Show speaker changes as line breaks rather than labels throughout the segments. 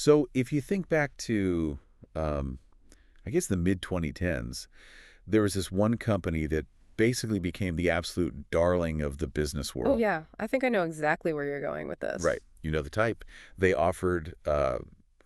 So if you think back to, I guess, the mid-2010s, there was this one company that basically became the absolute darling of the business
Oh,
world.
yeah. I think I know exactly where you're going with this.
Right. You know the type. They offered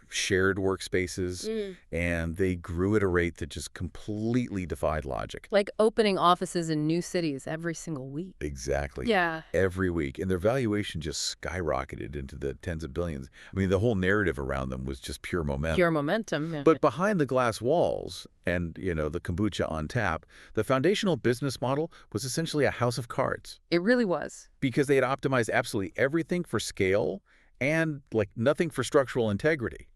shared workspaces,
Mm.
and they grew at a rate that just completely defied logic.
Like opening offices in new cities every single week.
Exactly.
Yeah.
Every week. And their valuation just skyrocketed into the tens of billions. I mean, the whole narrative around them was just pure momentum.
Pure momentum. Yeah.
But behind the glass walls and, the kombucha on tap, the foundational business model was essentially a house of cards
It really was.
because they had optimized absolutely everything for scale and, like, nothing for structural integrity.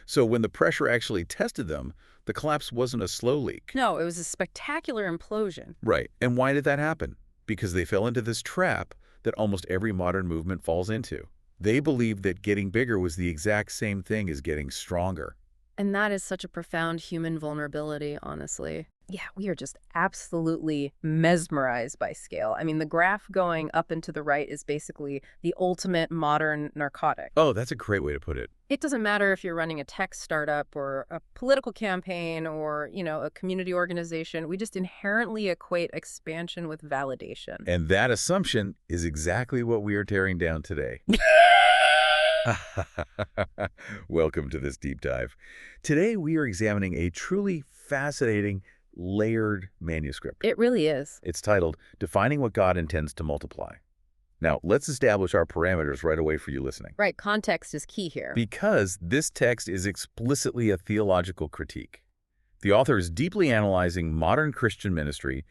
So when the pressure actually tested them, the collapse wasn't a slow leak.
No, it was a spectacular implosion.
Right. And why did that happen? Because they fell into this trap that almost every modern movement falls into. They believed that getting bigger was the exact same thing as getting stronger.
And that is such a profound human vulnerability, honestly. Yeah, we are just absolutely mesmerized by scale. I mean, the graph going up and to the right is basically the ultimate modern narcotic.
Oh, that's a great way to put it.
It doesn't matter if you're running a tech startup or a political campaign or, a community organization. We just inherently equate expansion with validation.
And that assumption is exactly what we are tearing down today. Welcome to this deep dive. Today, we are examining a truly fascinating, layered manuscript.
It really is.
It's titled, Defining What God Intends to Multiply. Now, let's establish our parameters right away for you listening.
Right, context is key here.
Because this text is explicitly a theological critique. The author is deeply analyzing modern Christian ministry,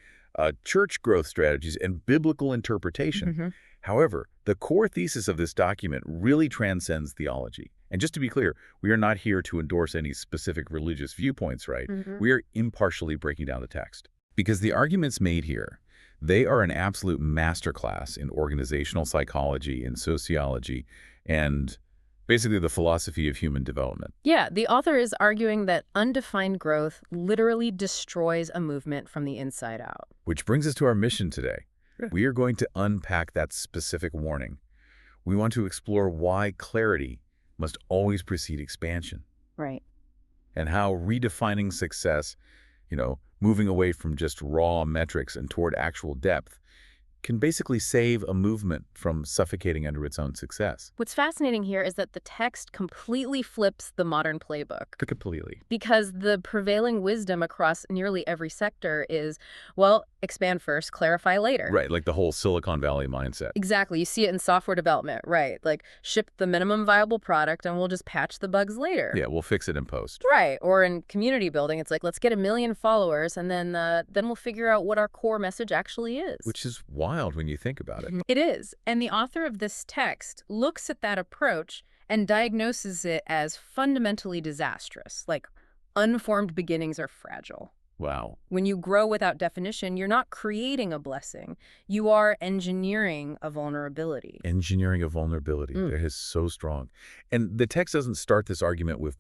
church growth strategies, and biblical interpretation. However, the core thesis of this document really transcends theology. And just to be clear, we are not here to endorse any specific religious viewpoints, right? We are impartially breaking down the text. Because the arguments made here, they are an absolute masterclass in organizational psychology and sociology and basically the philosophy of human development.
Yeah, the author is arguing that undefined growth literally destroys a movement from the inside out.
Which brings us to our mission today. We are going to unpack that specific warning. We want to explore why clarity must always precede expansion.
Right.
And how redefining success, moving away from just raw metrics and toward actual depth, can basically save a movement from suffocating under its own success.
What's fascinating here is that the text completely flips the modern playbook.
Completely.
Because the prevailing wisdom across nearly every sector is, well, expand first, clarify later.
Right, like the whole Silicon Valley mindset.
Exactly. You see it in software development, right? Like, ship the minimum viable product and we'll just patch the bugs later.
Yeah, we'll fix it in post.
Right. Or in community building, it's like, let's get 1 million followers and then we'll figure out what our core message actually is.
Which is wild when you think about it.
It is. And the author of this text looks at that approach and diagnoses it as fundamentally disastrous, like unformed beginnings are fragile.
Wow.
When you grow without definition, you're not creating a blessing. You are engineering a vulnerability.
Engineering a vulnerability. That is so strong. And the text doesn't start this argument with,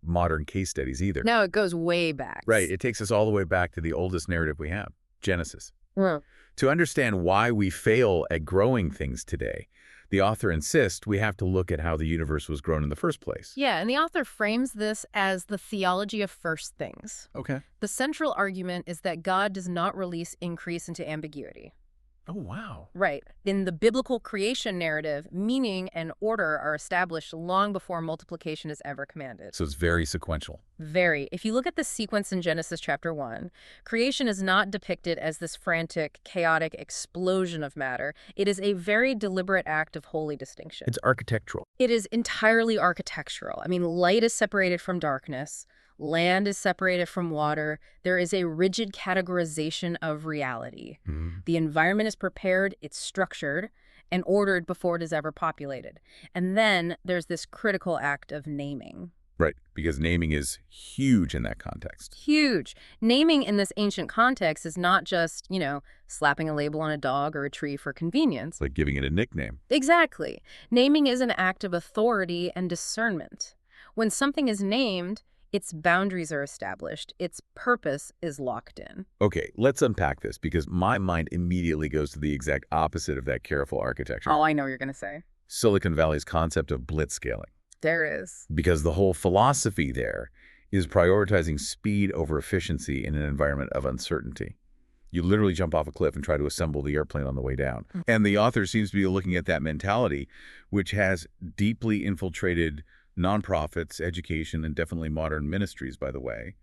modern case studies either.
No, it goes way back.
Right. It takes us all the way back to the oldest narrative we have, Genesis.
Mm.
To understand why we fail at growing things today, the author insists we have to look at how the universe was grown in the first place.
Yeah, and the author frames this as the theology of first things.
Okay.
The central argument is that God does not release increase into ambiguity.
Oh, wow.
Right. In the biblical creation narrative, meaning and order are established long before multiplication is ever commanded.
So it's very sequential.
Very. If you look at the sequence in Genesis chapter 1, creation is not depicted as this frantic, chaotic explosion of matter. It is a very deliberate act of holy distinction.
It's architectural.
It is entirely architectural. I mean, light is separated from darkness. Land is separated from water. There is a rigid categorization of reality. The environment is prepared, it's structured, and ordered before it is ever populated. And then there's this critical act of naming.
Right, because naming is huge in that context.
Huge. Naming in this ancient context is not just, slapping a label on a dog or a tree for convenience.
Like giving it a nickname.
Exactly. Naming is an act of authority and discernment. When something is named, its boundaries are established. Its purpose is locked in.
Okay, let's unpack this because my mind immediately goes to the exact opposite of that careful architecture.
Oh, I know what you're going to say.
Silicon Valley's concept of blitzscaling.
There is.
Because the whole philosophy there is prioritizing speed over efficiency in an environment of uncertainty. You literally jump off a cliff and try to assemble the airplane on the way down. And the author seems to be looking at that mentality, which has deeply infiltrated nonprofits, education, and definitely modern ministries, by the way,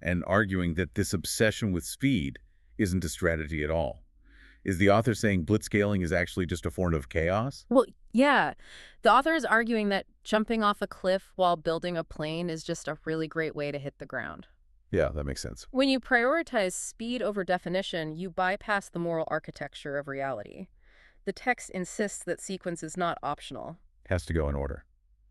and arguing that this obsession with speed isn't a strategy at all. Is the author saying blitzscaling is actually just a form of chaos?
Well, yeah. The author is arguing that jumping off a cliff while building a plane is just a really great way to hit the ground.
Yeah, that makes sense.
When you prioritize speed over definition, you bypass the moral architecture of reality. The text insists that sequence is not optional.
Has to go in order.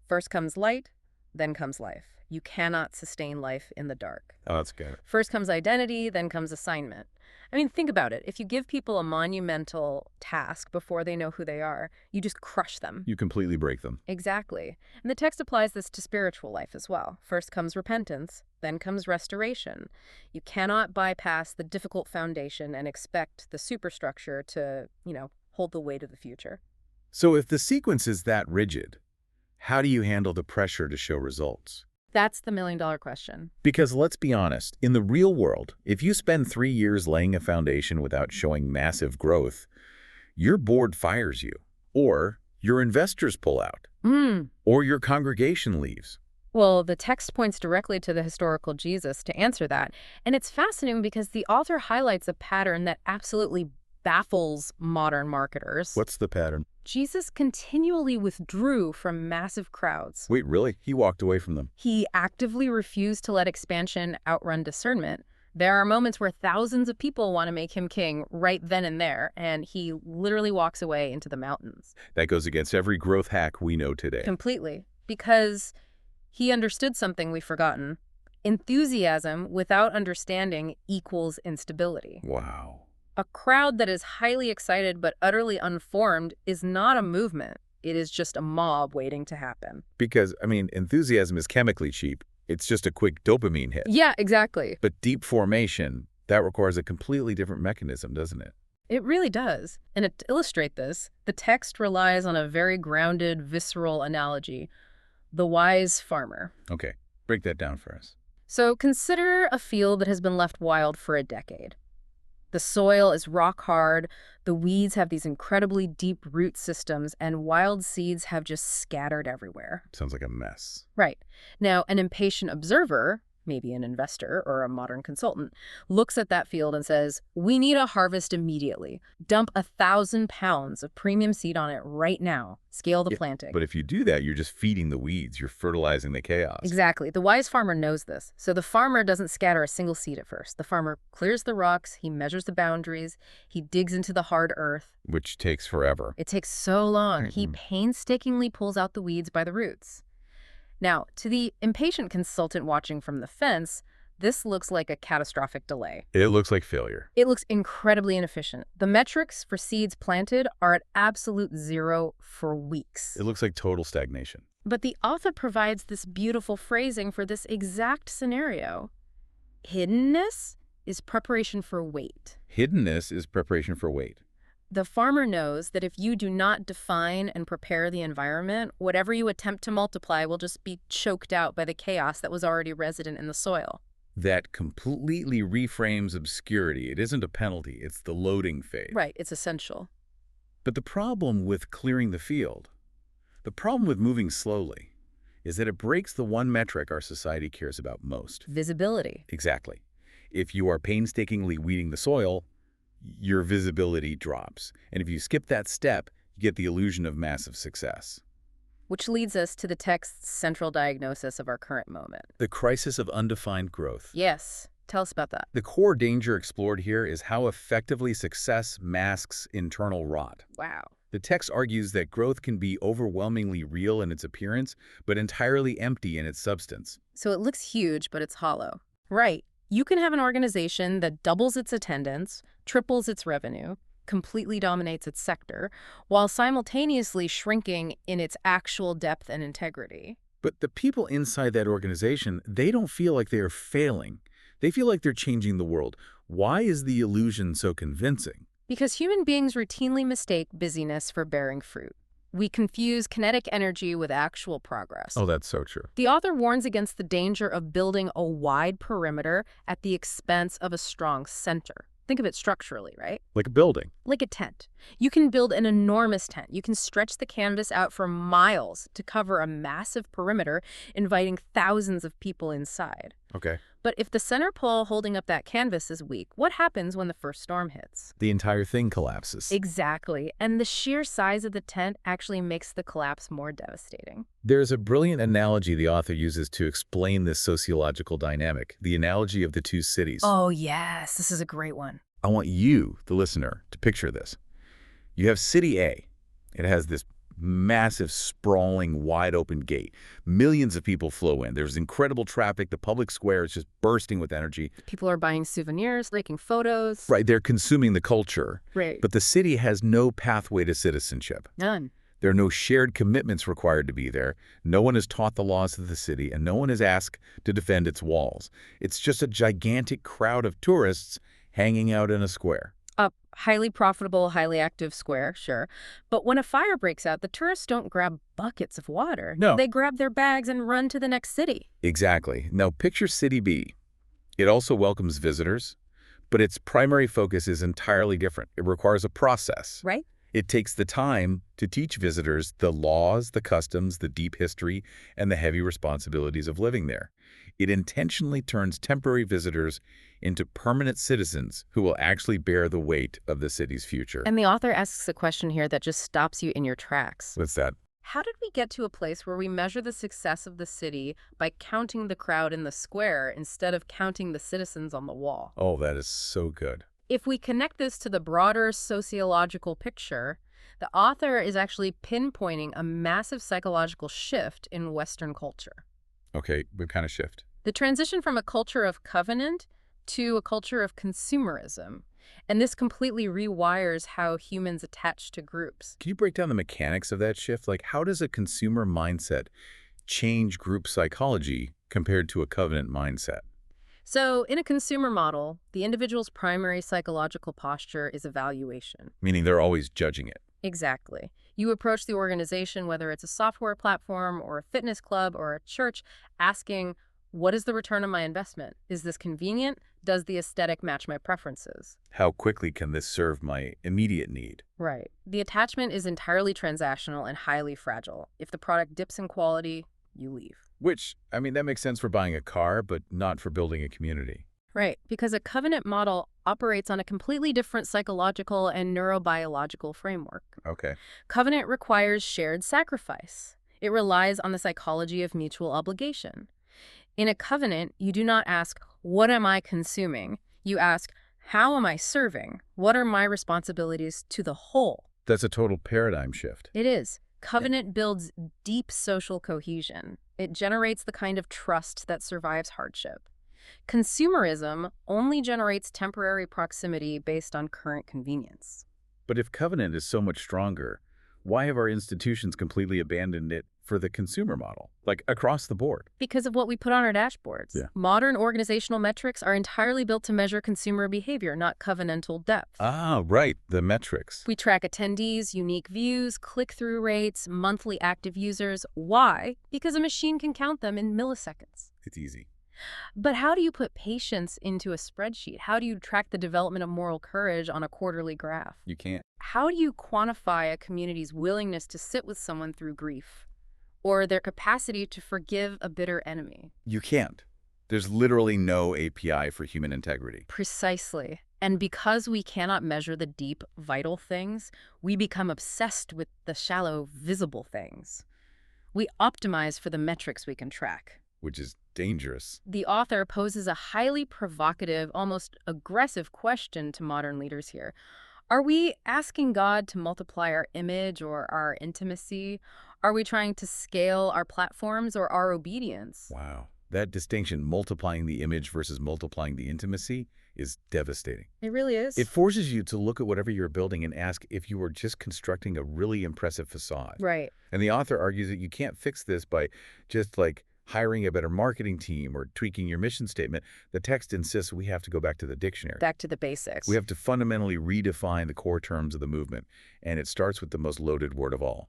First comes light, then comes life. You cannot sustain life in the dark.
Oh, that's good.
First comes identity, then comes assignment. I mean, think about it. If you give people a monumental task before they know who they are, you just crush them.
You completely break them.
Exactly. And the text applies this to spiritual life as well. First comes repentance, then comes restoration. You cannot bypass the difficult foundation and expect the superstructure to, hold the weight of the future.
So if the sequence is that rigid, how do you handle the pressure to show results?
That's the million-dollar question.
Because let's be honest, in the real world, if you spend 3 years laying a foundation without showing massive growth, your board fires you, or your investors pull out, or your congregation leaves.
Well, the text points directly to the historical Jesus to answer that. And it's fascinating because the author highlights a pattern that absolutely baffles modern marketers.
What's the pattern?
Jesus continually withdrew from massive crowds.
Wait, really? He walked away from them?
He actively refused to let expansion outrun discernment. There are moments where thousands of people want to make him king right then and there, and he literally walks away into the mountains.
That goes against every growth hack we know today.
Completely. Because he understood something we've forgotten. Enthusiasm without understanding equals instability.
Wow.
A crowd that is highly excited but utterly unformed is not a movement. It is just a mob waiting to happen.
Because, enthusiasm is chemically cheap. It's just a quick dopamine hit.
Yeah, exactly.
But deep formation, that requires a completely different mechanism, doesn't it?
It really does. And to illustrate this, the text relies on a very grounded, visceral analogy: the wise farmer.
Okay, break that down for us.
So consider a field that has been left wild for a decade. The soil is rock hard, the weeds have these incredibly deep root systems, and wild seeds have just scattered everywhere.
Sounds like a mess.
Right. Now, an impatient observer, maybe an investor or a modern consultant, looks at that field and says, "We need a harvest immediately. Dump 1,000 pounds of premium seed on it right now. Scale the planting."
But if you do that, you're just feeding the weeds. You're fertilizing the chaos.
Exactly. The wise farmer knows this. So the farmer doesn't scatter a single seed at first. The farmer clears the rocks, he measures the boundaries, he digs into the hard earth.
Which takes forever.
It takes so long. He painstakingly pulls out the weeds by the roots. Now, to the impatient consultant watching from the fence, this looks like a catastrophic delay.
It looks like failure.
It looks incredibly inefficient. The metrics for seeds planted are at absolute zero for weeks.
It looks like total stagnation.
But the author provides this beautiful phrasing for this exact scenario. Hiddenness is preparation for wait.
Hiddenness is preparation for wait.
The farmer knows that if you do not define and prepare the environment, whatever you attempt to multiply will just be choked out by the chaos that was already resident in the soil.
That completely reframes obscurity. It isn't a penalty, it's the loading phase.
Right, it's essential.
But the problem with clearing the field, the problem with moving slowly, is that it breaks the one metric our society cares about most.
Visibility.
Exactly. If you are painstakingly weeding the soil, your visibility drops. And if you skip that step, you get the illusion of massive success.
Which leads us to the text's central diagnosis of our current moment.
The crisis of undefined growth.
Yes. Tell us about that.
The core danger explored here is how effectively success masks internal rot.
Wow.
The text argues that growth can be overwhelmingly real in its appearance, but entirely empty in its substance.
So it looks huge, but it's hollow. Right. You can have an organization that doubles its attendance, triples its revenue, completely dominates its sector, while simultaneously shrinking in its actual depth and integrity.
But the people inside that organization, they don't feel like they are failing. They feel like they're changing the world. Why is the illusion so convincing?
Because human beings routinely mistake busyness for bearing fruit. We confuse kinetic energy with actual progress.
Oh, that's so true.
The author warns against the danger of building a wide perimeter at the expense of a strong center. Think of it structurally, right?
Like a building.
Like a tent. You can build an enormous tent. You can stretch the canvas out for miles to cover a massive perimeter, inviting thousands of people inside.
Okay.
But if the center pole holding up that canvas is weak, what happens when the first storm hits?
The entire thing collapses.
Exactly. And the sheer size of the tent actually makes the collapse more devastating.
There's a brilliant analogy the author uses to explain this sociological dynamic, the analogy of the two cities.
Oh, yes. This is a great one.
I want you, the listener, to picture this. You have City A. It has this massive, sprawling, wide-open gate. Millions of people flow in. There's incredible traffic. The public square is just bursting with energy.
People are buying souvenirs, taking photos.
Right, they're consuming the culture.
Right.
But the city has no pathway to citizenship.
None.
There are no shared commitments required to be there. No one is taught the laws of the city, and no one is asked to defend its walls. It's just a gigantic crowd of tourists hanging out in a square.
A highly profitable, highly active square, sure. But when a fire breaks out, the tourists don't grab buckets of water.
No.
They grab their bags and run to the next city.
Exactly. Now picture City B. It also welcomes visitors, but its primary focus is entirely different. It requires a process.
Right?
It takes the time to teach visitors the laws, the customs, the deep history, and the heavy responsibilities of living there. It intentionally turns temporary visitors into permanent citizens who will actually bear the weight of the city's future.
And the author asks a question here that just stops you in your tracks.
What's that?
How did we get to a place where we measure the success of the city by counting the crowd in the square instead of counting the citizens on the wall?
Oh, that is so good.
If we connect this to the broader sociological picture, the author is actually pinpointing a massive psychological shift in Western culture.
Okay, what kind of shift?
The transition from a culture of covenant to a culture of consumerism. And this completely rewires how humans attach to groups.
Can you break down the mechanics of that shift? Like, how does a consumer mindset change group psychology compared to a covenant mindset?
So in a consumer model, the individual's primary psychological posture is evaluation.
Meaning they're always judging it.
Exactly. You approach the organization, whether it's a software platform or a fitness club or a church, asking, what is the return on my investment? Is this convenient? Does the aesthetic match my preferences?
How quickly can this serve my immediate need?
Right. The attachment is entirely transactional and highly fragile. If the product dips in quality, you leave.
Which, I mean, that makes sense for buying a car, but not for building a community.
Right, because a covenant model operates on a completely different psychological and neurobiological framework.
Okay.
Covenant requires shared sacrifice. It relies on the psychology of mutual obligation. In a covenant, you do not ask, what am I consuming? You ask, how am I serving? What are my responsibilities to the whole?
That's a total paradigm shift.
It is. Covenant builds deep social cohesion. It generates the kind of trust that survives hardship. Consumerism only generates temporary proximity based on current convenience.
But if covenant is so much stronger, why have our institutions completely abandoned it for the consumer model, like across the board?
Because of what we put on our dashboards.
Yeah.
Modern organizational metrics are entirely built to measure consumer behavior, not covenantal depth.
Ah, right, the metrics.
We track attendees, unique views, click-through rates, monthly active users. Why? Because a machine can count them in milliseconds.
It's easy.
But how do you put patience into a spreadsheet? How do you track the development of moral courage on a quarterly graph?
You can't.
How do you quantify a community's willingness to sit with someone through grief? Or their capacity to forgive a bitter enemy?
You can't. There's literally no API for human integrity.
Precisely. And because we cannot measure the deep, vital things, we become obsessed with the shallow, visible things. We optimize for the metrics we can track.
Which is dangerous.
The author poses a highly provocative, almost aggressive question to modern leaders here. Are we asking God to multiply our image or our intimacy? Are we trying to scale our platforms or our obedience?
Wow. That distinction, multiplying the image versus multiplying the intimacy, is devastating.
It really is.
It forces you to look at whatever you're building and ask if you were just constructing a really impressive facade.
Right.
And the author argues that you can't fix this by just like hiring a better marketing team or tweaking your mission statement. The text insists we have to go back to the dictionary.
Back to the basics.
We have to fundamentally redefine the core terms of the movement, and it starts with the most loaded word of all,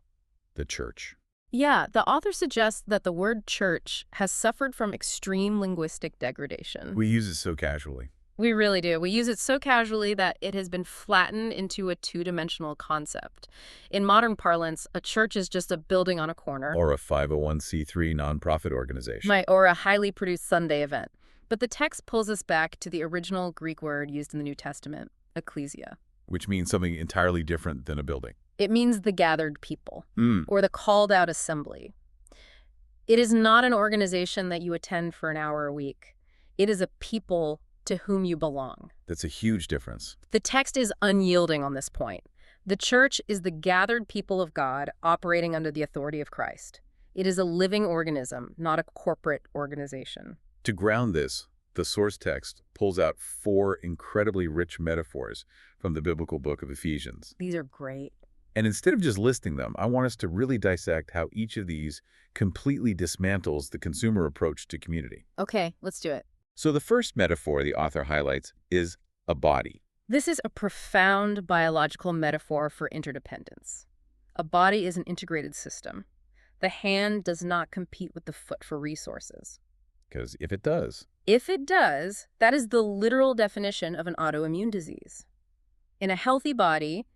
the church.
Yeah, the author suggests that the word church has suffered from extreme linguistic degradation.
We use it so casually.
We really do. We use it so casually that it has been flattened into a two-dimensional concept. In modern parlance, a church is just a building on a corner.
Or a 501c3 nonprofit organization.
Or a highly produced Sunday event. But the text pulls us back to the original Greek word used in the New Testament, ecclesia.
Which means something entirely different than a building.
It means the gathered people, or the called-out assembly. It is not an organization that you attend for an hour a week. It is a people to whom you belong.
That's a huge difference.
The text is unyielding on this point. The church is the gathered people of God operating under the authority of Christ. It is a living organism, not a corporate organization.
To ground this, the source text pulls out 4 incredibly rich metaphors from the biblical book of Ephesians.
These are great.
And instead of just listing them, I want us to really dissect how each of these completely dismantles the consumer approach to community.
Okay, let's do it.
So the first metaphor the author highlights is a body.
This is a profound biological metaphor for interdependence. A body is an integrated system. The hand does not compete with the foot for resources.
Because if it does,
that is the literal definition of an autoimmune disease. In a healthy body,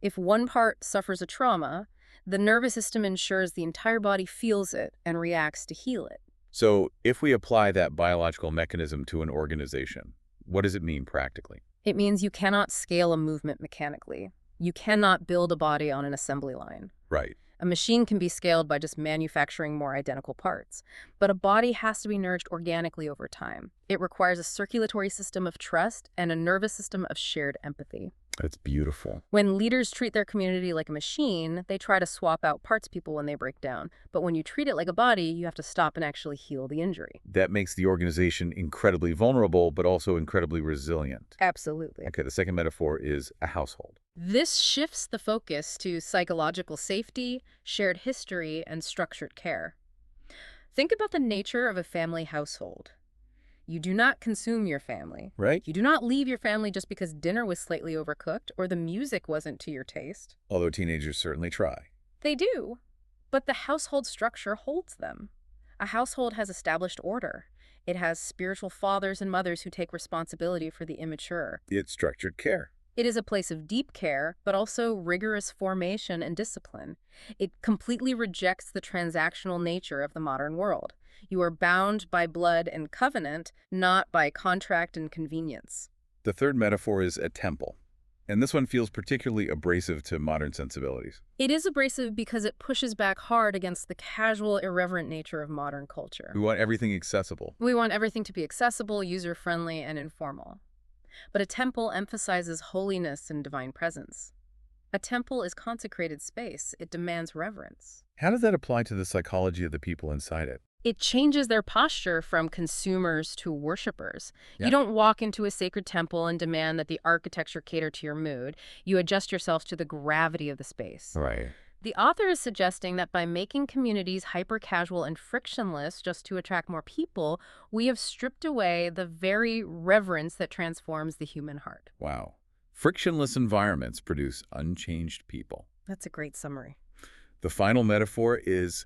if one part suffers a trauma, the nervous system ensures the entire body feels it and reacts to heal it.
So if we apply that biological mechanism to an organization, what does it mean practically?
It means you cannot scale a movement mechanically. You cannot build a body on an assembly line.
Right.
A machine can be scaled by just manufacturing more identical parts, but a body has to be nourished organically over time. It requires a circulatory system of trust and a nervous system of shared empathy.
That's beautiful.
When leaders treat their community like a machine, they try to swap out parts people when they break down. But when you treat it like a body, you have to stop and actually heal the injury.
That makes the organization incredibly vulnerable, but also incredibly resilient.
Absolutely.
Okay, the second metaphor is a household.
This shifts the focus to psychological safety, shared history, and structured care. Think about the nature of a family household. You do not consume your family.
Right.
You do not leave your family just because dinner was slightly overcooked or the music wasn't to your taste.
Although teenagers certainly try.
They do, but the household structure holds them. A household has established order. It has spiritual fathers and mothers who take responsibility for the immature.
It's structured care.
It is a place of deep care, but also rigorous formation and discipline. It completely rejects the transactional nature of the modern world. You are bound by blood and covenant, not by contract and convenience.
The third metaphor is a temple. And this one feels particularly abrasive to modern sensibilities.
It is abrasive because it pushes back hard against the casual, irreverent nature of modern culture.
We want everything accessible.
We want everything to be accessible, user-friendly, and informal. But a temple emphasizes holiness and divine presence. A temple is consecrated space. It demands reverence.
How does that apply to the psychology of the people inside it?
It changes their posture from consumers to worshipers.
Yeah.
You don't walk into a sacred temple and demand that the architecture cater to your mood. You adjust yourself to the gravity of the space.
Right.
The author is suggesting that by making communities hyper-casual and frictionless just to attract more people, we have stripped away the very reverence that transforms the human heart.
Wow. Frictionless environments produce unchanged people.
That's a great summary.
The final metaphor is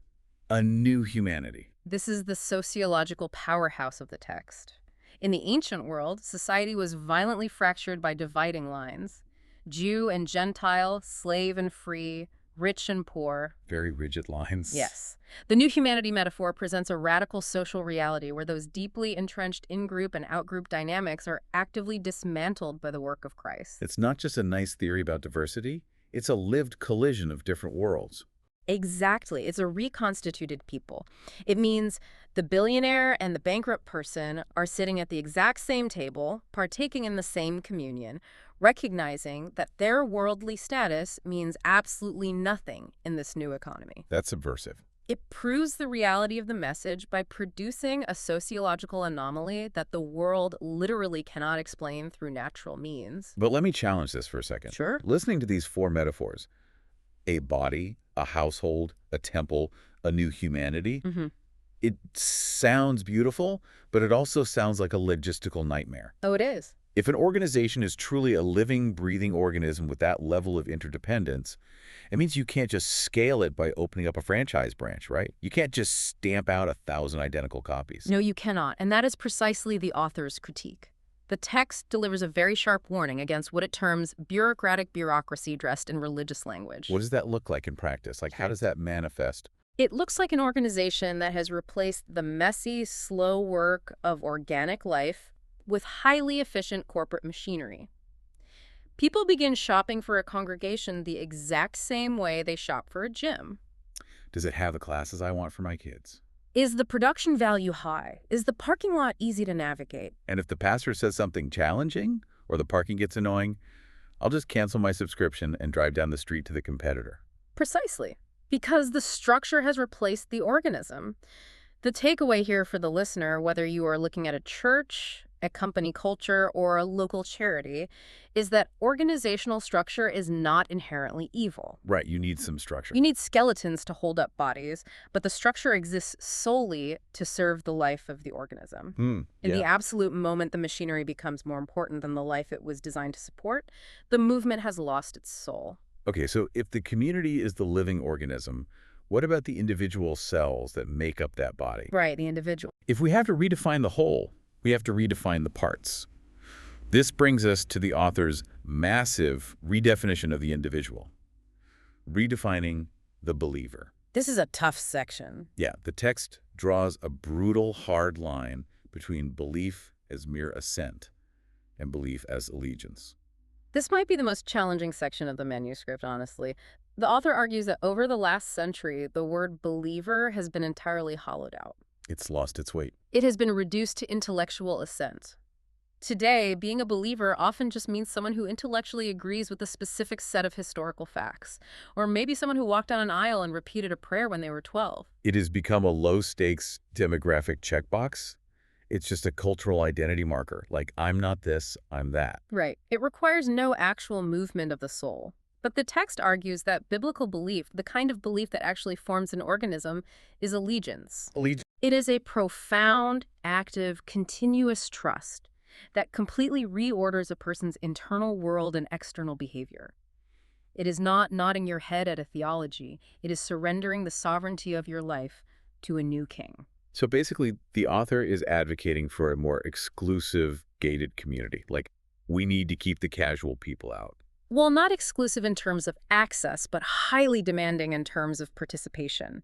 a new humanity.
This is the sociological powerhouse of the text. In the ancient world, society was violently fractured by dividing lines. Jew and Gentile, slave and free, rich and poor.
Very rigid lines.
Yes. The new humanity metaphor presents a radical social reality where those deeply entrenched in-group and out-group dynamics are actively dismantled by the work of Christ.
It's not just a nice theory about diversity. It's a lived collision of different worlds.
Exactly. It's a reconstituted people. It means the billionaire and the bankrupt person are sitting at the exact same table, partaking in the same communion, recognizing that their worldly status means absolutely nothing in this new economy.
That's subversive.
It proves the reality of the message by producing a sociological anomaly that the world literally cannot explain through natural means.
But let me challenge this for a second.
Sure.
Listening to these 4 metaphors, a body, a household, a temple, a new humanity, it sounds beautiful, but it also sounds like a logistical nightmare.
Oh, it is.
If an organization is truly a living, breathing organism with that level of interdependence, it means you can't just scale it by opening up a franchise branch, right? You can't just stamp out 1,000 identical copies.
No, you cannot, and that is precisely the author's critique. The text delivers a very sharp warning against what it terms bureaucratic bureaucracy dressed in religious language.
What does that look like in practice? Like, how does that manifest?
It looks like an organization that has replaced the messy, slow work of organic life with highly efficient corporate machinery. People begin shopping for a congregation the exact same way they shop for a gym.
Does it have the classes I want for my kids?
Is the production value high? Is the parking lot easy to navigate?
And if the pastor says something challenging or the parking gets annoying, I'll just cancel my subscription and drive down the street to the competitor.
Precisely. Because the structure has replaced the organism. The takeaway here for the listener, whether you are looking at a church, a company culture, or a local charity, is that organizational structure is not inherently evil.
Right, you need some structure.
You need skeletons to hold up bodies, but the structure exists solely to serve the life of the organism. In the absolute moment the machinery becomes more important than the life it was designed to support, the movement has lost its soul.
Okay, so if the community is the living organism, what about the individual cells that make up that body?
Right, the individual.
If we have to redefine the whole, we have to redefine the parts. This brings us to the author's massive redefinition of the individual, redefining the believer.
This is a tough section.
Yeah, the text draws a brutal, hard line between belief as mere assent and belief as allegiance.
This might be the most challenging section of the manuscript, honestly. The author argues that over the last century, the word believer has been entirely hollowed out.
It's lost its weight.
It has been reduced to intellectual assent. Today, being a believer often just means someone who intellectually agrees with a specific set of historical facts, or maybe someone who walked down an aisle and repeated a prayer when they were 12.
It has become a low-stakes demographic checkbox. It's just a cultural identity marker, like I'm not this, I'm that.
Right. It requires no actual movement of the soul. But the text argues that biblical belief, the kind of belief that actually forms an organism, is allegiance. It is a profound, active, continuous trust that completely reorders a person's internal world and external behavior. It is not nodding your head at a theology. It is surrendering the sovereignty of your life to a new king.
So basically, the author is advocating for a more exclusive, gated community. Like, we need to keep the casual people out.
Well, not exclusive in terms of access, but highly demanding in terms of participation.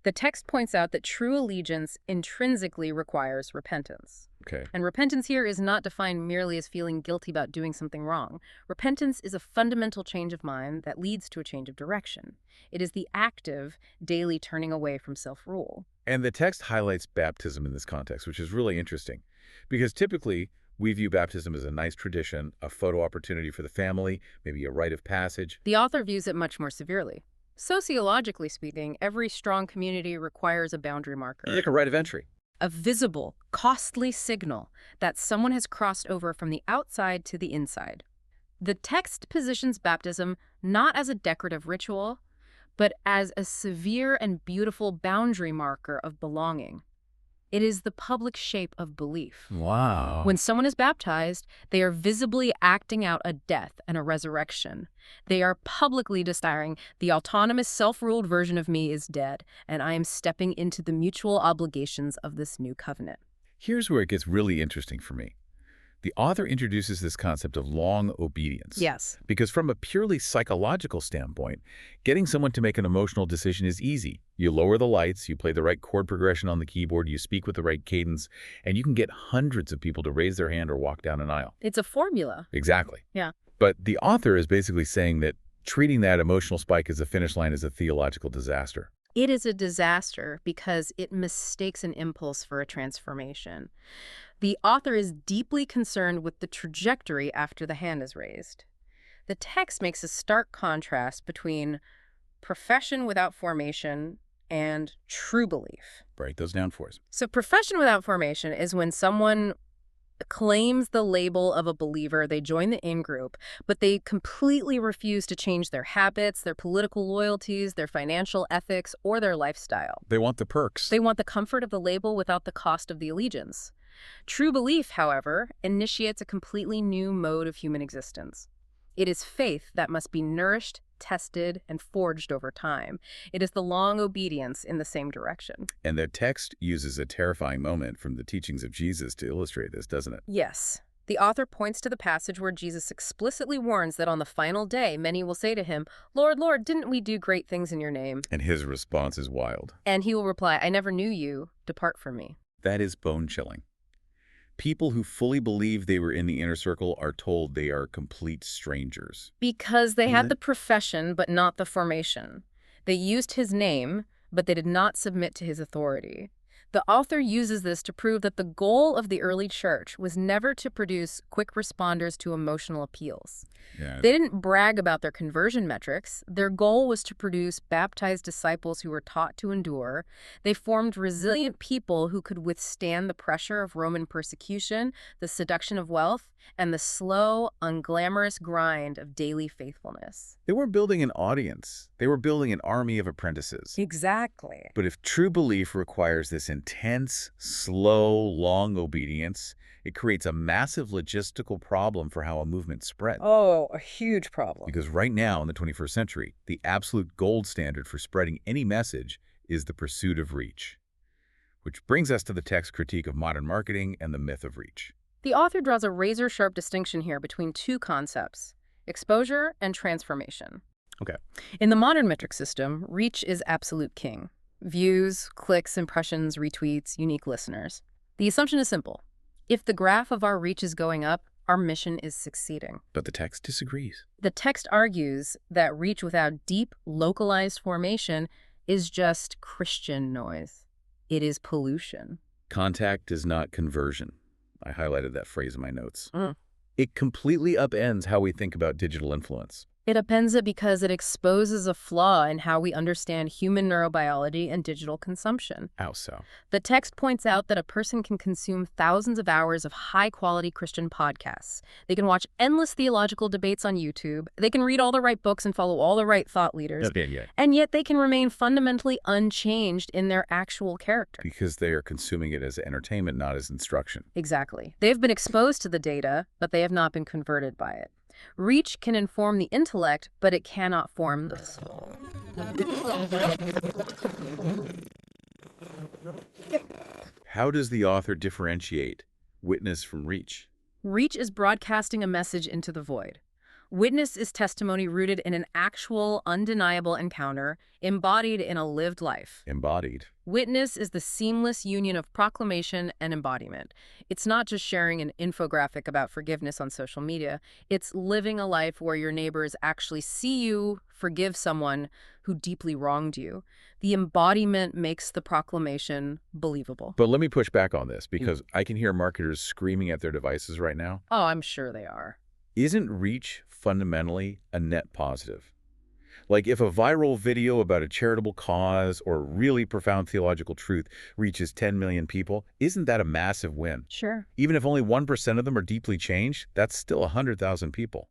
The text points out that true allegiance intrinsically requires repentance.
Okay.
And repentance here is not defined merely as feeling guilty about doing something wrong. Repentance is a fundamental change of mind that leads to a change of direction. It is the active, daily turning away from self-rule.
And the text highlights baptism in this context, which is really interesting. Because typically, we view baptism as a nice tradition, a photo opportunity for the family, maybe a rite of passage.
The author views it much more severely. Sociologically speaking, every strong community requires a boundary marker.
Like a rite of entry.
A visible, costly signal that someone has crossed over from the outside to the inside. The text positions baptism not as a decorative ritual, but as a severe and beautiful boundary marker of belonging. It is the public shape of belief.
Wow.
When someone is baptized, they are visibly acting out a death and a resurrection. They are publicly declaring, the autonomous, self-ruled version of me is dead, and I am stepping into the mutual obligations of this new covenant.
Here's where it gets really interesting for me. The author introduces this concept of long obedience.
Yes.
Because from a purely psychological standpoint, getting someone to make an emotional decision is easy. You lower the lights, you play the right chord progression on the keyboard, you speak with the right cadence, and you can get hundreds of people to raise their hand or walk down an aisle.
It's a formula.
Exactly.
Yeah.
But the author is basically saying that treating that emotional spike as a finish line is a theological disaster.
It is a disaster because it mistakes an impulse for a transformation. The author is deeply concerned with the trajectory after the hand is raised. The text makes a stark contrast between profession without formation and true belief.
Break those down for us.
So profession without formation is when someone claims the label of a believer, they join the in-group, but they completely refuse to change their habits, their political loyalties, their financial ethics, or their lifestyle.
They want the perks.
They want the comfort of the label without the cost of the allegiance. True belief, however, initiates a completely new mode of human existence. It is faith that must be nourished, tested, and forged over time. It is the long obedience in the same direction.
And the text uses a terrifying moment from the teachings of Jesus to illustrate this, doesn't it?
Yes. The author points to the passage where Jesus explicitly warns that on the final day, many will say to him, "Lord, Lord, didn't we do great things in your name?"
And his response is wild.
And he will reply, "I never knew you. Depart from me."
That is bone-chilling. People who fully believe they were in the inner circle are told they are complete strangers.
Because they
Isn't
had
it?
the profession, but not the formation. They used his name, but they did not submit to his authority. The author uses this to prove that the goal of the early church was never to produce quick responders to emotional appeals.
Yeah.
They didn't brag about their conversion metrics. Their goal was to produce baptized disciples who were taught to endure. They formed resilient people who could withstand the pressure of Roman persecution, the seduction of wealth, and the slow, unglamorous grind of daily faithfulness.
They weren't building an audience. They were building an army of apprentices.
Exactly.
But if true belief requires this intense, slow, long obedience, it creates a massive logistical problem for how a movement spread.
Oh, a huge problem.
Because right now, in the 21st century, the absolute gold standard for spreading any message is the pursuit of reach. Which brings us to the text critique of modern marketing and the myth of reach.
The author draws a razor-sharp distinction here between two concepts: exposure and transformation.
Okay.
In the modern metric system, reach is absolute king. Views, clicks, impressions, retweets, unique listeners. The assumption is simple. If the graph of our reach is going up, our mission is succeeding.
But the text disagrees.
The text argues that reach without deep, localized formation is just Christian noise. It is pollution.
Contact is not conversion. I highlighted that phrase in my notes.
Mm.
It completely upends how we think about digital influence.
It upends it because it exposes a flaw in how we understand human neurobiology and digital consumption.
How so?
The text points out that a person can consume thousands of hours of high-quality Christian podcasts. They can watch endless theological debates on YouTube. They can read all the right books and follow all the right thought leaders.
Yeah.
And yet they can remain fundamentally unchanged in their actual character.
Because they are consuming it as entertainment, not as instruction.
Exactly. They've been exposed to the data, but they have not been converted by it. Reach can inform the intellect, but it cannot form the soul.
How does the author differentiate witness from reach?
Reach is broadcasting a message into the void. Witness is testimony rooted in an actual, undeniable encounter, embodied in a lived life.
Embodied.
Witness is the seamless union of proclamation and embodiment. It's not just sharing an infographic about forgiveness on social media. It's living a life where your neighbors actually see you forgive someone who deeply wronged you. The embodiment makes the proclamation believable.
But let me push back on this, because I can hear marketers screaming at their devices right now.
Oh, I'm sure they are.
Isn't reach fundamentally a net positive? Like if a viral video about a charitable cause or a really profound theological truth reaches 10 million people, isn't that a massive win?
Sure.
Even if only 1% of them are deeply changed, that's still 100,000 people.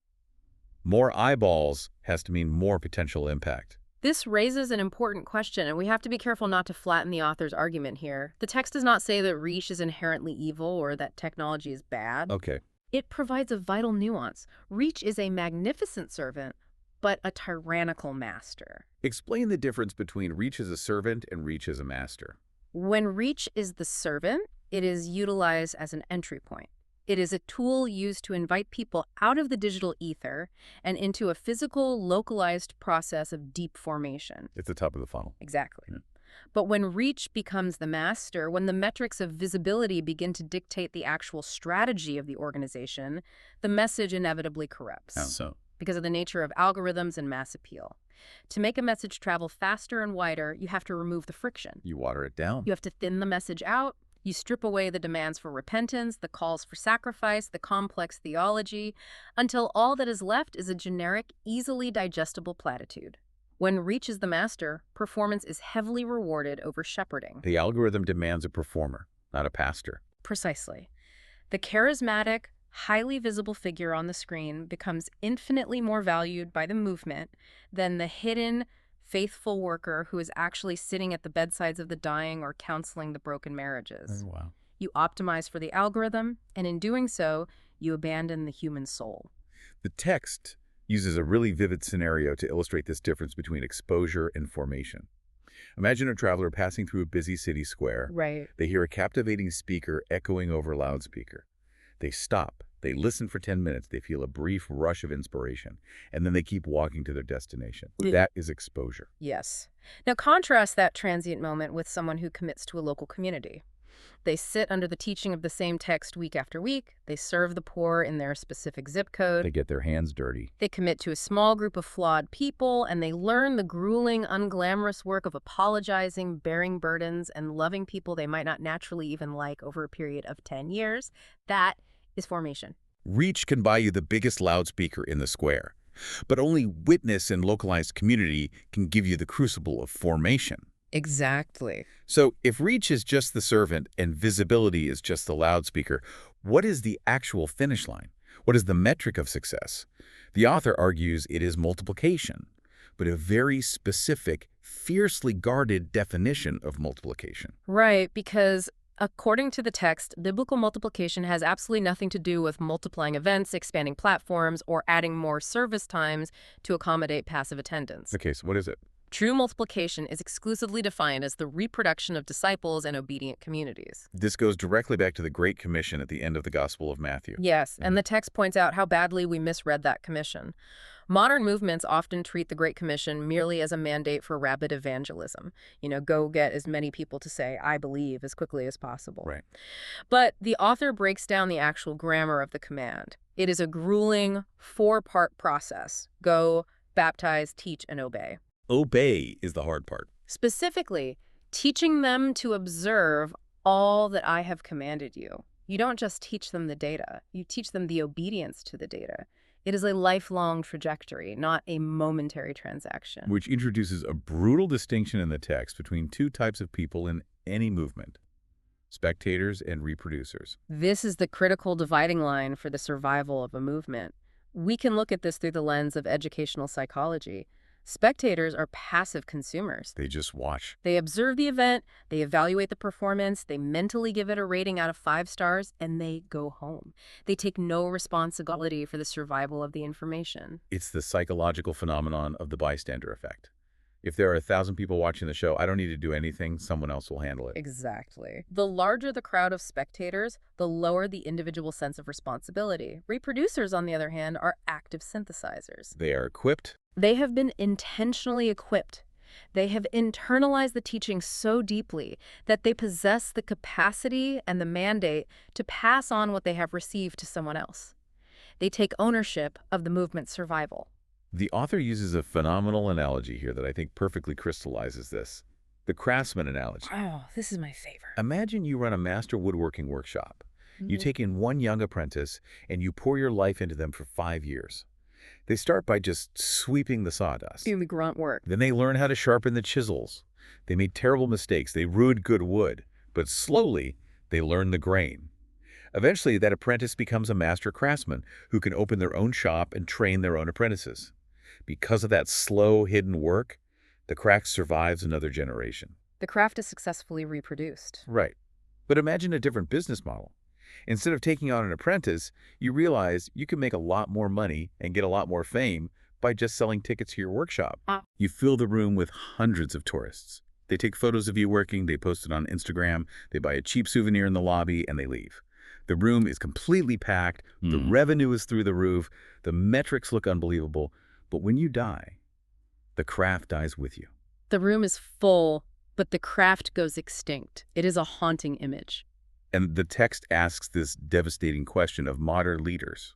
More eyeballs has to mean more potential impact.
This raises an important question, and we have to be careful not to flatten the author's argument here. The text does not say that reach is inherently evil or that technology is bad.
Okay.
It provides a vital nuance. Reach is a magnificent servant, but a tyrannical master.
Explain the difference between reach as a servant and reach as a master.
When reach is the servant, it is utilized as an entry point. It is a tool used to invite people out of the digital ether and into a physical, localized process of deep formation.
It's the top of the funnel.
Exactly.
Yeah.
But when reach becomes the master, when the metrics of visibility begin to dictate the actual strategy of the organization, the message inevitably corrupts.
How so?
Because of the nature of algorithms and mass appeal. To make a message travel faster and wider, you have to remove the friction.
You water it down.
You have to thin the message out. You strip away the demands for repentance, the calls for sacrifice, the complex theology, until all that is left is a generic, easily digestible platitude. When reach is the master, performance is heavily rewarded over shepherding.
The algorithm demands a performer, not a pastor.
Precisely. The charismatic, highly visible figure on the screen becomes infinitely more valued by the movement than the hidden, faithful worker who is actually sitting at the bedsides of the dying or counseling the broken marriages.
Oh, wow.
You optimize for the algorithm, and in doing so, you abandon the human soul.
The text uses a really vivid scenario to illustrate this difference between exposure and formation. Imagine a traveler passing through a busy city square.
Right.
They hear a captivating speaker echoing over a loudspeaker. They stop. They listen for 10 minutes. They feel a brief rush of inspiration, and then they keep walking to their destination. That is exposure.
Yes. Now contrast that transient moment with someone who commits to a local community. They sit under the teaching of the same text week after week. They serve the poor in their specific zip code.
They get their hands dirty.
They commit to a small group of flawed people, and they learn the grueling, unglamorous work of apologizing, bearing burdens, and loving people they might not naturally even like over a period of 10 years. That is formation.
Reach can buy you the biggest loudspeaker in the square, but only witness and localized community can give you the crucible of formation.
Exactly.
So if reach is just the servant and visibility is just the loudspeaker, what is the actual finish line? What is the metric of success? The author argues it is multiplication, but a very specific, fiercely guarded definition of multiplication.
Right, because according to the text, biblical multiplication has absolutely nothing to do with multiplying events, expanding platforms, or adding more service times to accommodate passive attendance.
Okay, so what is it?
True multiplication is exclusively defined as the reproduction of disciples and obedient communities.
This goes directly back to the Great Commission at the end of the Gospel of Matthew.
Yes, and the text points out how badly we misread that commission. Modern movements often treat the Great Commission merely as a mandate for rapid evangelism. Go get as many people to say, I believe, as quickly as possible.
Right.
But the author breaks down the actual grammar of the command. It is a grueling, four-part process. Go, baptize, teach, and obey.
Obey is the hard part.
Specifically, teaching them to observe all that I have commanded you. You don't just teach them the data. You teach them the obedience to the data. It is a lifelong trajectory, not a momentary transaction.
Which introduces a brutal distinction in the text between two types of people in any movement: spectators and reproducers.
This is the critical dividing line for the survival of a movement. We can look at this through the lens of educational psychology. Spectators are passive consumers.
They just watch.
They observe the event, they evaluate the performance, they mentally give it a rating out of 5 stars, and they go home. They take no responsibility for the survival of the information.
It's the psychological phenomenon of the bystander effect. If there are 1,000 people watching the show, I don't need to do anything. Someone else will handle it.
Exactly. The larger the crowd of spectators, the lower the individual sense of responsibility. Reproducers, on the other hand, are active synthesizers.
They are equipped.
They have been intentionally equipped. They have internalized the teaching so deeply that they possess the capacity and the mandate to pass on what they have received to someone else. They take ownership of the movement's survival.
The author uses a phenomenal analogy here that I think perfectly crystallizes this. The craftsman analogy.
Oh, this is my favorite.
Imagine you run a master woodworking workshop. You take in one young apprentice and you pour your life into them for 5 years. They start by just sweeping the sawdust.
Doing the grunt work.
Then they learn how to sharpen the chisels. They made terrible mistakes. They ruined good wood. But slowly, they learn the grain. Eventually, that apprentice becomes a master craftsman who can open their own shop and train their own apprentices. Because of that slow, hidden work, the craft survives another generation.
The craft is successfully reproduced.
Right. But imagine a different business model. Instead of taking on an apprentice, you realize you can make a lot more money and get a lot more fame by just selling tickets to your workshop. You fill the room with hundreds of tourists. They take photos of you working, they post it on Instagram, they buy a cheap souvenir in the lobby, and they leave. The room is completely packed, the revenue is through the roof, the metrics look unbelievable, but when you die, the craft dies with you.
The room is full, but the craft goes extinct. It is a haunting image.
And the text asks this devastating question of modern leaders.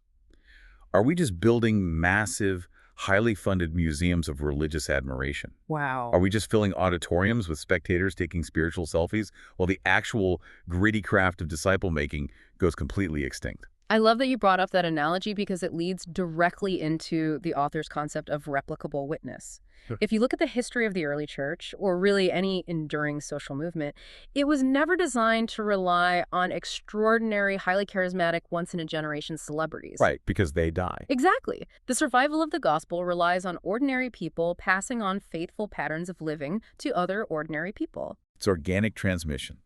Are we just building massive, highly funded museums of religious admiration?
Wow.
Are we just filling auditoriums with spectators taking spiritual selfies while the actual gritty craft of disciple-making goes completely extinct?
I love that you brought up that analogy because it leads directly into the author's concept of replicable witness. If you look at the history of the early church, or really any enduring social movement, it was never designed to rely on extraordinary, highly charismatic, once-in-a-generation celebrities.
Right, because they die.
Exactly. The survival of the gospel relies on ordinary people passing on faithful patterns of living to other ordinary people.
It's organic transmission.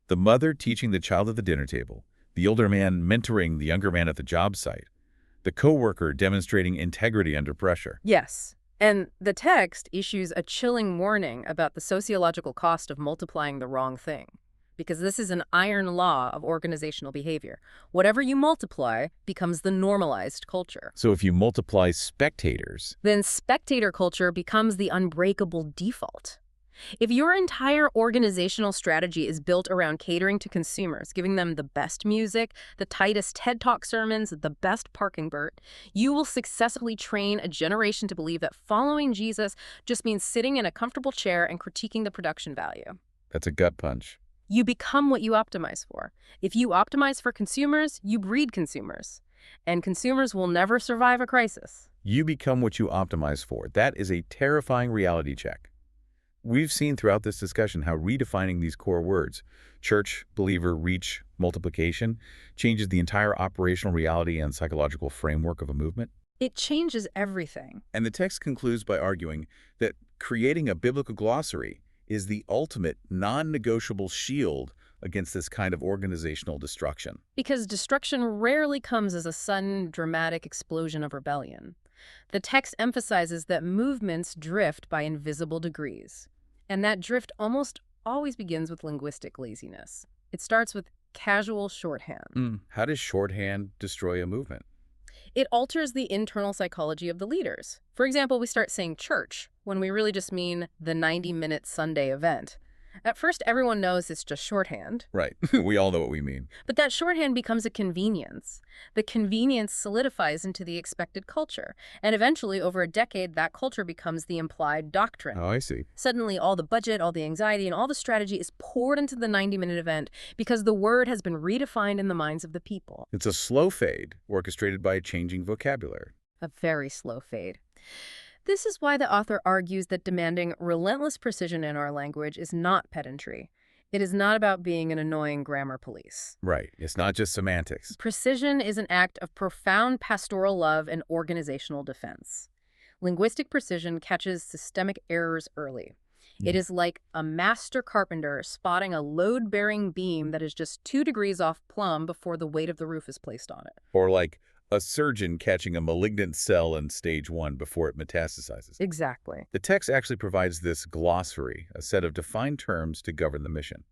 The mother teaching the child at the dinner table, the older man mentoring the younger man at the job site, the coworker demonstrating integrity under pressure.
Yes. And the text issues a chilling warning about the sociological cost of multiplying the wrong thing. Because this is an iron law of organizational behavior. Whatever you multiply becomes the normalized culture.
So if you multiply spectators,
Then spectator culture becomes the unbreakable default. If your entire organizational strategy is built around catering to consumers, giving them the best music, the tightest TED Talk sermons, the best parking BERT, you will successfully train a generation to believe that following Jesus just means sitting in a comfortable chair and critiquing the production value.
that's a gut punch.
You become what you optimize for. If you optimize for consumers, you breed consumers. And consumers will never survive a crisis.
You become what you optimize for. That is a terrifying reality check. We've seen throughout this discussion how redefining these core words, church, believer, reach, multiplication, changes the entire operational reality and psychological framework of a movement.
It changes everything.
And the text concludes by arguing that creating a biblical glossary is the ultimate non-negotiable shield against this kind of organizational destruction.
Because destruction rarely comes as a sudden, dramatic explosion of rebellion. The text emphasizes that movements drift by invisible degrees. And that drift almost always begins with linguistic laziness. It starts with casual shorthand.
How does shorthand destroy a movement?
It alters the internal psychology of the leaders. For example, we start saying church when we really just mean the 90-minute Sunday event. At first, everyone knows it's just shorthand.
Right. We all know what we mean.
But that shorthand becomes a convenience. The convenience solidifies into the expected culture. And eventually, over a decade, that culture becomes the implied doctrine.
Oh, I see.
Suddenly, all the budget, all the anxiety, and all the strategy is poured into the 90-minute event because the word has been redefined in the minds of the people.
It's a slow fade orchestrated by a changing vocabulary.
A very slow fade. This is why the author argues that demanding relentless precision in our language is not pedantry. It is not about being an annoying grammar police.
Right. It's not just semantics.
Precision is an act of profound pastoral love and organizational defense. Linguistic precision catches systemic errors early. It is like a master carpenter spotting a load-bearing beam that is just 2 degrees off plumb before the weight of the roof is placed on it.
Or like a surgeon catching a malignant cell in stage 1 before it metastasizes.
Exactly.
The text actually provides this glossary, a set of defined terms to govern the mission.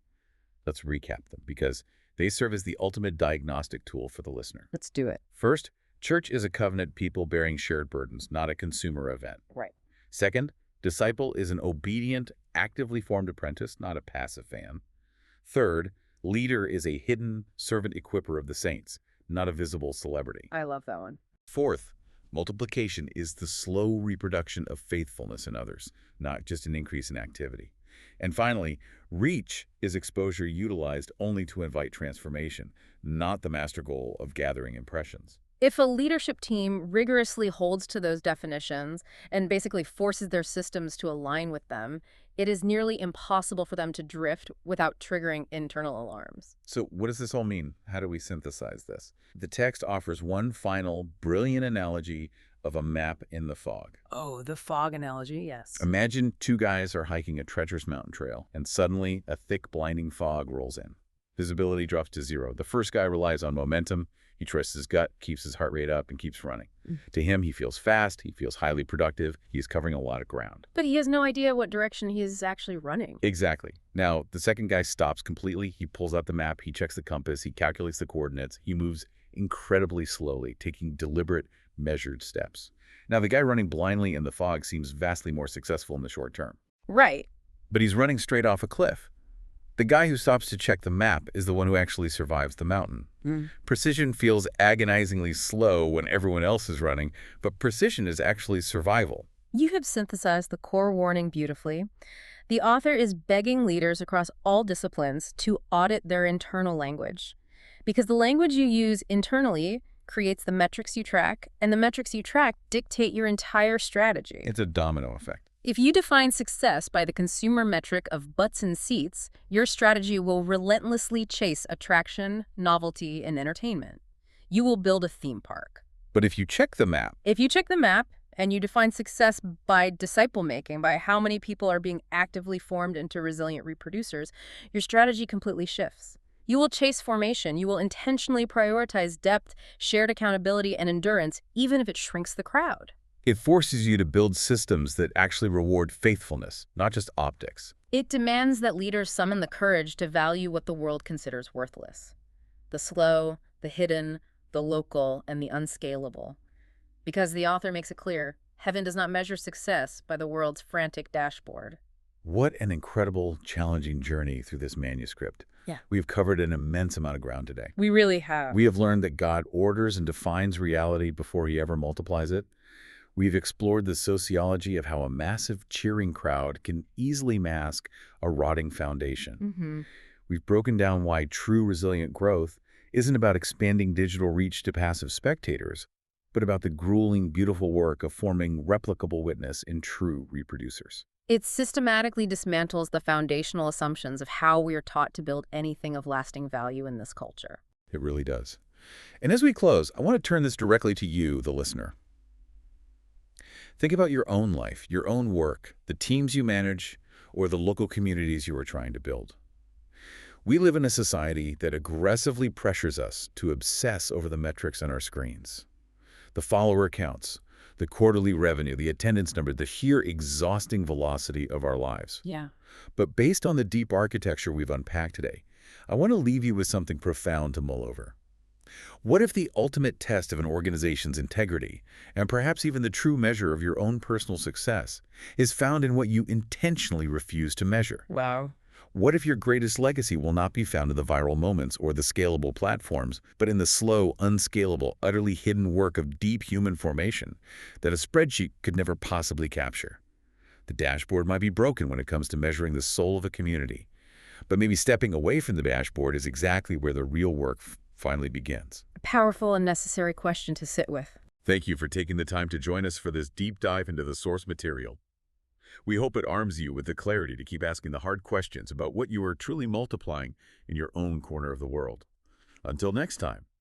Let's recap them, because they serve as the ultimate diagnostic tool for the listener.
Let's do it.
First, church is a covenant people bearing shared burdens, not a consumer event.
Right.
Second, disciple is an obedient, actively formed apprentice, not a passive fan. Third, leader is a hidden servant equiper of the saints, not a visible celebrity.
I love that one.
Fourth, multiplication is the slow reproduction of faithfulness in others, not just an increase in activity. And finally, reach is exposure utilized only to invite transformation, not the master goal of gathering impressions.
If a leadership team rigorously holds to those definitions and basically forces their systems to align with them, it is nearly impossible for them to drift without triggering internal alarms.
So what does this all mean? How do we synthesize this? The text offers one final, brilliant analogy of a map in the fog.
Oh, the fog analogy, yes.
Imagine 2 guys are hiking a treacherous mountain trail, and suddenly a thick, blinding fog rolls in. Visibility drops to 0. The first guy relies on momentum. He trusts his gut, keeps his heart rate up, and keeps running. To him, he feels fast, he feels highly productive, he is covering a lot of ground.
But he has no idea what direction he is actually running.
Exactly. Now, the second guy stops completely. He pulls out the map, he checks the compass, he calculates the coordinates, he moves incredibly slowly, taking deliberate, measured steps. Now, the guy running blindly in the fog seems vastly more successful in the short term.
Right.
But he's running straight off a cliff. The guy who stops to check the map is the one who actually survives the mountain. Precision feels agonizingly slow when everyone else is running, but precision is actually survival.
You have synthesized the core warning beautifully. The author is begging leaders across all disciplines to audit their internal language. Because the language you use internally creates the metrics you track, and the metrics you track dictate your entire strategy.
It's a domino effect.
If you define success by the consumer metric of butts and seats, your strategy will relentlessly chase attraction, novelty, and entertainment. You will build a theme park.
But if you check the map,
If you check the map and you define success by disciple making, by how many people are being actively formed into resilient reproducers, your strategy completely shifts. You will chase formation. You will intentionally prioritize depth, shared accountability, and endurance, even if it shrinks the crowd.
It forces you to build systems that actually reward faithfulness, not just optics.
It demands that leaders summon the courage to value what the world considers worthless: the slow, the hidden, the local, and the unscalable. Because the author makes it clear, heaven does not measure success by the world's frantic dashboard.
What an incredible, challenging journey through this manuscript.
Yeah.
We've covered an immense amount of ground today.
We really have.
We have learned that God orders and defines reality before he ever multiplies it. We've explored the sociology of how a massive cheering crowd can easily mask a rotting foundation. We've broken down why true resilient growth isn't about expanding digital reach to passive spectators, but about the grueling, beautiful work of forming replicable witness in true reproducers.
It systematically dismantles the foundational assumptions of how we are taught to build anything of lasting value in this culture.
It really does. And as we close, I want to turn this directly to you, the listener. Think about your own life, your own work, the teams you manage, or the local communities you are trying to build. We live in a society that aggressively pressures us to obsess over the metrics on our screens. The follower counts, the quarterly revenue, the attendance number, the sheer exhausting velocity of our lives.
Yeah.
But based on the deep architecture we've unpacked today, I want to leave you with something profound to mull over. What if the ultimate test of an organization's integrity, and perhaps even the true measure of your own personal success, is found in what you intentionally refuse to measure?
Wow.
What if your greatest legacy will not be found in the viral moments or the scalable platforms, but in the slow, unscalable, utterly hidden work of deep human formation that a spreadsheet could never possibly capture? The dashboard might be broken when it comes to measuring the soul of a community, but maybe stepping away from the dashboard is exactly where the real work finally begins.
A powerful and necessary question to sit with.
Thank you for taking the time to join us for this deep dive into the source material. We hope it arms you with the clarity to keep asking the hard questions about what you are truly multiplying in your own corner of the world. Until next time.